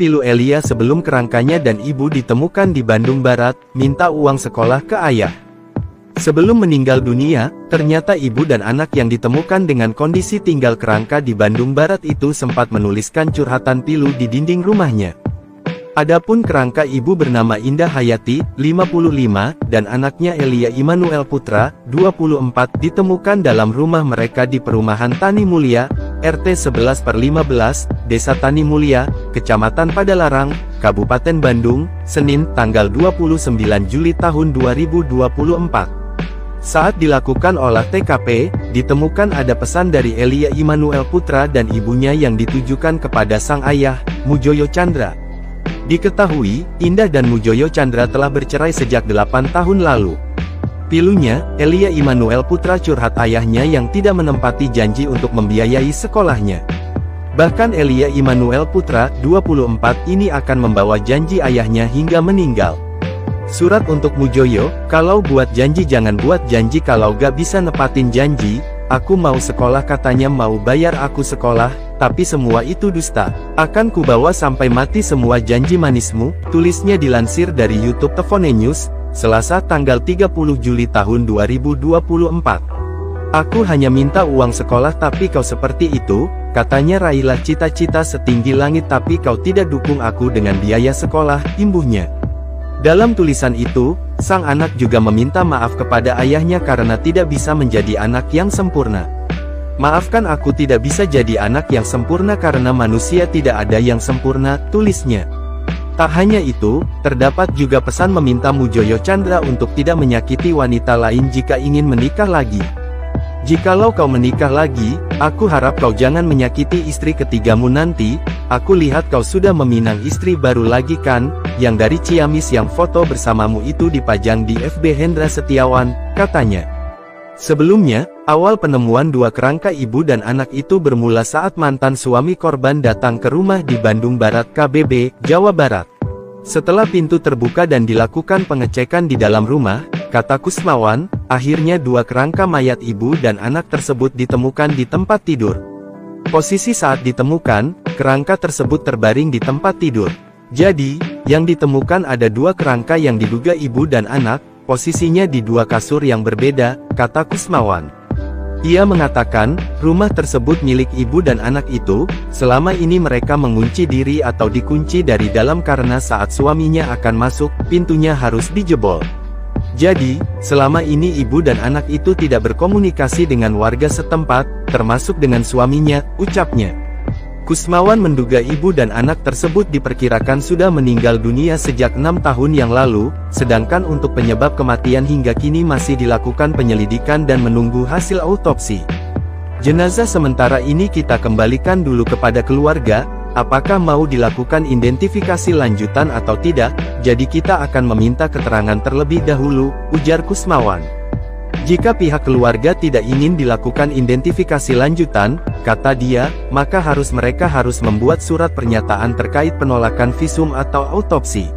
pilu Elia sebelum kerangkanya dan ibu ditemukan di Bandung Barat, minta uang sekolah ke ayah. Sebelum meninggal dunia, ternyata ibu dan anak yang ditemukan dengan kondisi tinggal kerangka di Bandung Barat itu sempat menuliskan curhatan pilu di dinding rumahnya. Adapun kerangka ibu bernama Indah Hayati, 55, dan anaknya Elia Immanuel Putra, 24, ditemukan dalam rumah mereka di Perumahan Tani Mulia, RT 11/15, Desa Tani Mulia, Kecamatan Padalarang, Kabupaten Bandung, Senin, tanggal 29 Juli tahun 2024. Saat dilakukan olah TKP, ditemukan ada pesan dari Elia Immanuel Putra dan ibunya yang ditujukan kepada sang ayah, Mujoyo Chandra. Diketahui, Indah dan Mujoyo Chandra telah bercerai sejak 8 tahun lalu. Pilunya, Elia Immanuel Putra curhat ayahnya yang tidak menempati janji untuk membiayai sekolahnya. Bahkan Elia Immanuel Putra, 24, ini akan membawa janji ayahnya hingga meninggal. Surat untuk Mujoyo, kalau buat janji jangan buat janji kalau gak bisa nepatin janji. Aku mau sekolah katanya mau bayar aku sekolah, tapi semua itu dusta. Akan kubawa sampai mati semua janji manismu, tulisnya dilansir dari YouTube Tefone News, Selasa tanggal 30 Juli tahun 2024. Aku hanya minta uang sekolah tapi kau seperti itu, katanya raihlah cita-cita setinggi langit tapi kau tidak dukung aku dengan biaya sekolah, imbuhnya. Dalam tulisan itu, sang anak juga meminta maaf kepada ayahnya karena tidak bisa menjadi anak yang sempurna. Maafkan aku tidak bisa jadi anak yang sempurna karena manusia tidak ada yang sempurna, tulisnya. Tak hanya itu, terdapat juga pesan meminta Mujoyo Chandra untuk tidak menyakiti wanita lain jika ingin menikah lagi. Jikalau kau menikah lagi, aku harap kau jangan menyakiti istri ketigamu nanti. Aku lihat kau sudah meminang istri baru lagi kan, yang dari Ciamis yang foto bersamamu itu dipajang di FB Hendra Setiawan, katanya. Sebelumnya, awal penemuan dua kerangka ibu dan anak itu bermula saat mantan suami korban datang ke rumah di Bandung Barat KBB, Jawa Barat. Setelah pintu terbuka dan dilakukan pengecekan di dalam rumah, kata Kusmawan, akhirnya dua kerangka mayat ibu dan anak tersebut ditemukan di tempat tidur. Posisi saat ditemukan, kerangka tersebut terbaring di tempat tidur. Jadi, yang ditemukan ada dua kerangka yang diduga ibu dan anak, posisinya di dua kasur yang berbeda, kata Kusmawan. Ia mengatakan, rumah tersebut milik ibu dan anak itu, selama ini mereka mengunci diri atau dikunci dari dalam karena saat suaminya akan masuk, pintunya harus dijebol. Jadi, selama ini ibu dan anak itu tidak berkomunikasi dengan warga setempat, termasuk dengan suaminya, ucapnya. Kusmawan menduga ibu dan anak tersebut diperkirakan sudah meninggal dunia sejak 6 tahun yang lalu, sedangkan untuk penyebab kematian hingga kini masih dilakukan penyelidikan dan menunggu hasil autopsi. Jenazah sementara ini kita kembalikan dulu kepada keluarga, apakah mau dilakukan identifikasi lanjutan atau tidak, jadi kita akan meminta keterangan terlebih dahulu, ujar Kusmawan. Jika pihak keluarga tidak ingin dilakukan identifikasi lanjutan, kata dia, maka mereka harus membuat surat pernyataan terkait penolakan visum atau autopsi.